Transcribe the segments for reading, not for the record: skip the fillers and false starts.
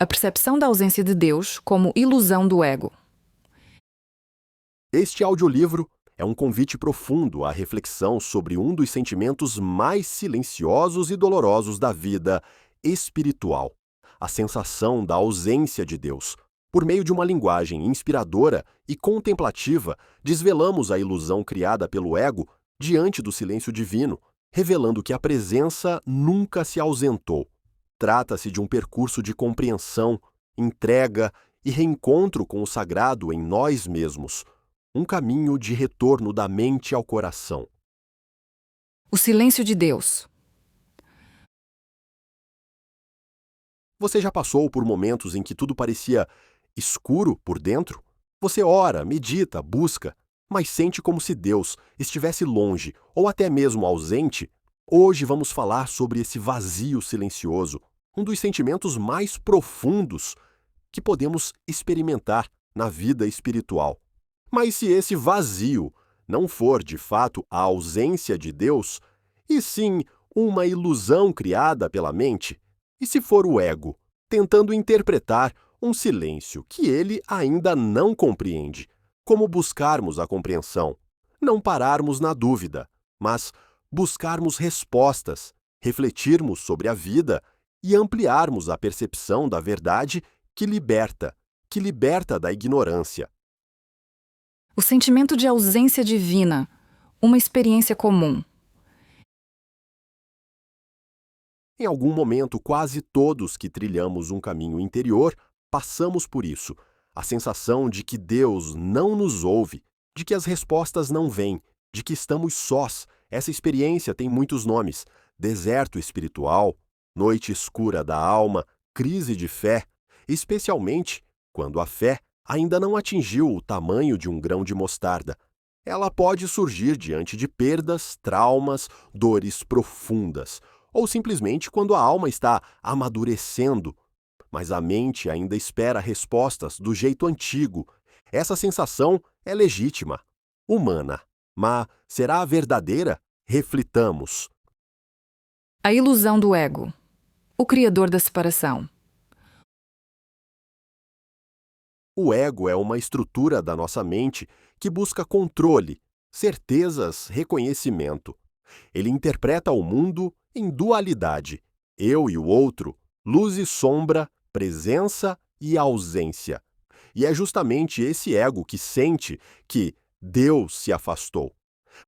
A percepção da ausência de Deus como ilusão do ego. Este audiolivro é um convite profundo à reflexão sobre um dos sentimentos mais silenciosos e dolorosos da vida espiritual, a sensação da ausência de Deus. Por meio de uma linguagem inspiradora e contemplativa, desvelamos a ilusão criada pelo ego diante do silêncio divino, revelando que a presença nunca se ausentou. Trata-se de um percurso de compreensão, entrega e reencontro com o sagrado em nós mesmos, um caminho de retorno da mente ao coração. O silêncio de Deus. Você já passou por momentos em que tudo parecia escuro por dentro? Você ora, medita, busca, mas sente como se Deus estivesse longe ou até mesmo ausente? Hoje vamos falar sobre esse vazio silencioso, um dos sentimentos mais profundos que podemos experimentar na vida espiritual. Mas se esse vazio não for de fato a ausência de Deus, e sim uma ilusão criada pela mente, e se for o ego tentando interpretar um silêncio que ele ainda não compreende, como buscarmos a compreensão? Não pararmos na dúvida, mas buscarmos respostas, refletirmos sobre a vida e ampliarmos a percepção da verdade que liberta da ignorância. O sentimento de ausência divina, uma experiência comum. Em algum momento, quase todos que trilhamos um caminho interior passamos por isso. A sensação de que Deus não nos ouve, de que as respostas não vêm, de que estamos sós. Essa experiência tem muitos nomes: deserto espiritual, noite escura da alma, crise de fé, especialmente quando a fé ainda não atingiu o tamanho de um grão de mostarda. Ela pode surgir diante de perdas, traumas, dores profundas, ou simplesmente quando a alma está amadurecendo, mas a mente ainda espera respostas do jeito antigo. Essa sensação é legítima, humana, mas será verdadeira? Reflitamos. A ilusão do ego, o criador da separação. O ego é uma estrutura da nossa mente que busca controle, certezas, reconhecimento. Ele interpreta o mundo em dualidade: eu e o outro, luz e sombra, presença e ausência. E é justamente esse ego que sente que Deus se afastou.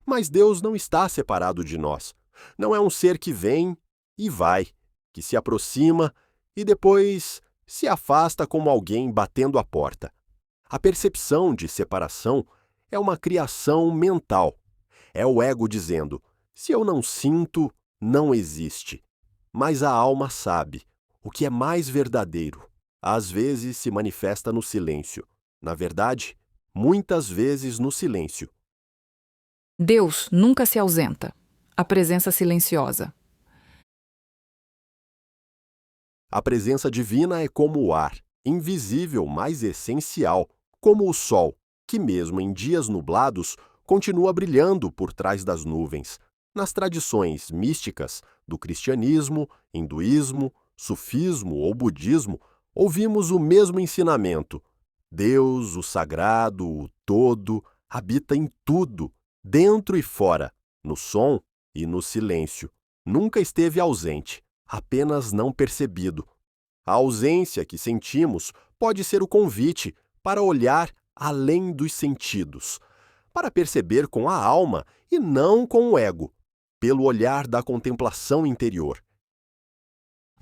Mas Deus não está separado de nós. Não é um ser que vem e vai, que se aproxima e depois se afasta como alguém batendo a porta. A percepção de separação é uma criação mental. É o ego dizendo: se eu não sinto, não existe. Mas a alma sabe. O que é mais verdadeiro, às vezes se manifesta no silêncio. Na verdade, muitas vezes no silêncio. Deus nunca se ausenta. A presença silenciosa. A presença divina é como o ar, invisível, mas essencial, como o sol, que mesmo em dias nublados, continua brilhando por trás das nuvens. Nas tradições místicas do cristianismo, hinduísmo, sufismo ou budismo, ouvimos o mesmo ensinamento. Deus, o sagrado, o todo, habita em tudo, dentro e fora, no som e no silêncio. Nunca esteve ausente, apenas não percebido. A ausência que sentimos pode ser o convite para olhar além dos sentidos, para perceber com a alma e não com o ego, pelo olhar da contemplação interior.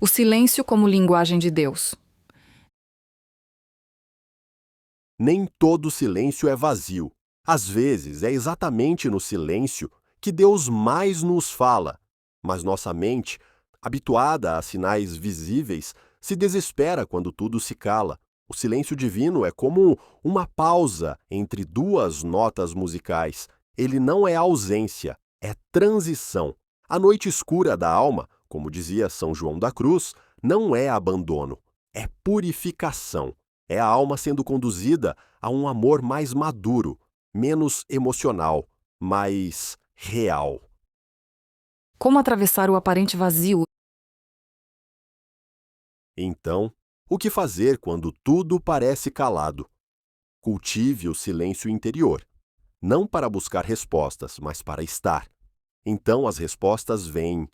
O silêncio como linguagem de Deus. Nem todo silêncio é vazio. Às vezes é exatamente no silêncio que Deus mais nos fala, mas nossa mente, habituada a sinais visíveis, se desespera quando tudo se cala. O silêncio divino é como uma pausa entre duas notas musicais. Ele não é ausência, é transição. A noite escura da alma, como dizia São João da Cruz, não é abandono, é purificação. É a alma sendo conduzida a um amor mais maduro, menos emocional, mais real. Como atravessar o aparente vazio? Então, O que fazer quando tudo parece calado? Cultive o silêncio interior, não para buscar respostas, mas para estar. Então as respostas vêm.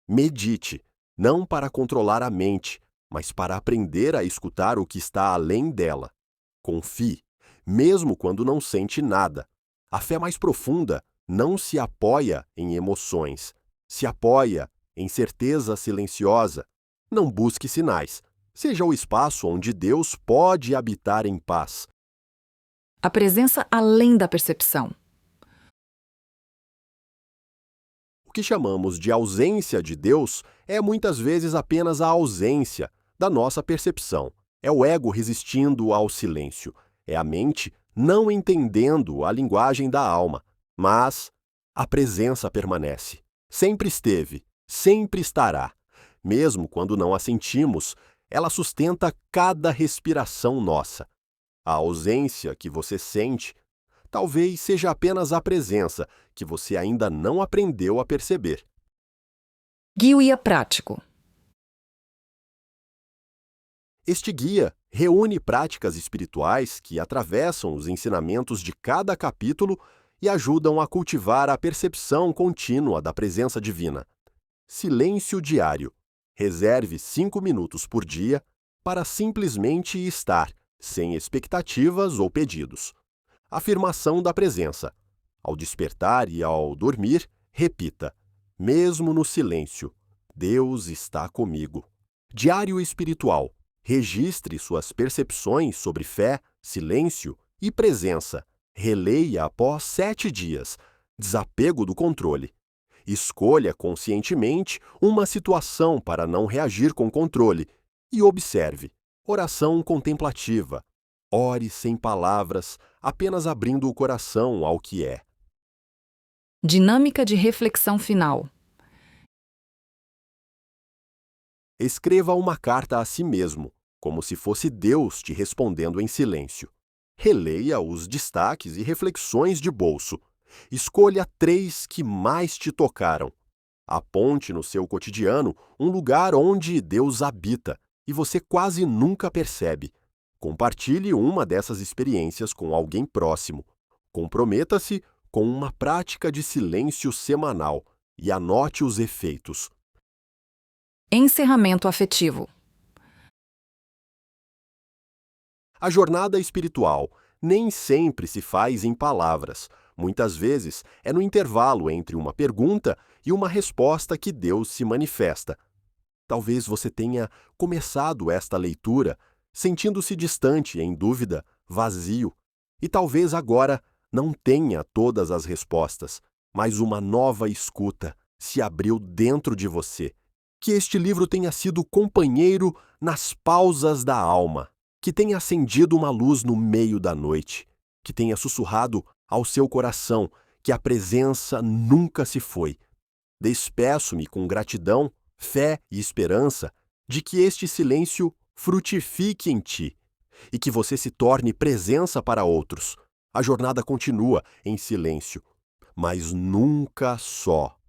Medite, não para controlar a mente, mas para aprender a escutar o que está além dela. Confie, mesmo quando não sente nada. A fé mais profunda não se apoia em emoções, se apoia em certeza silenciosa. Não busque sinais. Seja o espaço onde Deus pode habitar em paz. A presença além da percepção. O que chamamos de ausência de Deus é muitas vezes apenas a ausência da nossa percepção. É o ego resistindo ao silêncio. É a mente não entendendo a linguagem da alma. Mas a presença permanece. Sempre esteve, sempre estará. Mesmo quando não a sentimos, ela sustenta cada respiração nossa. A ausência que você sente talvez seja apenas a presença que você ainda não aprendeu a perceber. Guia prático. Este guia reúne práticas espirituais que atravessam os ensinamentos de cada capítulo e ajudam a cultivar a percepção contínua da presença divina. Silêncio diário. Reserve 5 minutos por dia para simplesmente estar, sem expectativas ou pedidos. Afirmação da presença. Ao despertar e ao dormir, repita: mesmo no silêncio, Deus está comigo. Diário espiritual. Registre suas percepções sobre fé, silêncio e presença. Releia após 7 dias. Desapego do controle. Escolha conscientemente uma situação para não reagir com controle e observe. Oração contemplativa. Ore sem palavras, apenas abrindo o coração ao que é. Dinâmica de reflexão final. Escreva uma carta a si mesmo, como se fosse Deus te respondendo em silêncio. Releia os destaques e reflexões de bolso. Escolha 3 que mais te tocaram. Aponte no seu cotidiano um lugar onde Deus habita e você quase nunca percebe. Compartilhe uma dessas experiências com alguém próximo. Comprometa-se com uma prática de silêncio semanal e anote os efeitos. Encerramento afetivo. A jornada espiritual nem sempre se faz em palavras. Muitas vezes é no intervalo entre uma pergunta e uma resposta que Deus se manifesta. Talvez você tenha começado esta leitura sentindo-se distante, em dúvida, vazio, e talvez agora não tenha todas as respostas, mas uma nova escuta se abriu dentro de você. Que este livro tenha sido companheiro nas pausas da alma, que tenha acendido uma luz no meio da noite, que tenha sussurrado ao seu coração que a presença nunca se foi. Despeço-me com gratidão, fé e esperança de que este silêncio frutifique em ti e que você se torne presença para outros. A jornada continua em silêncio, mas nunca só.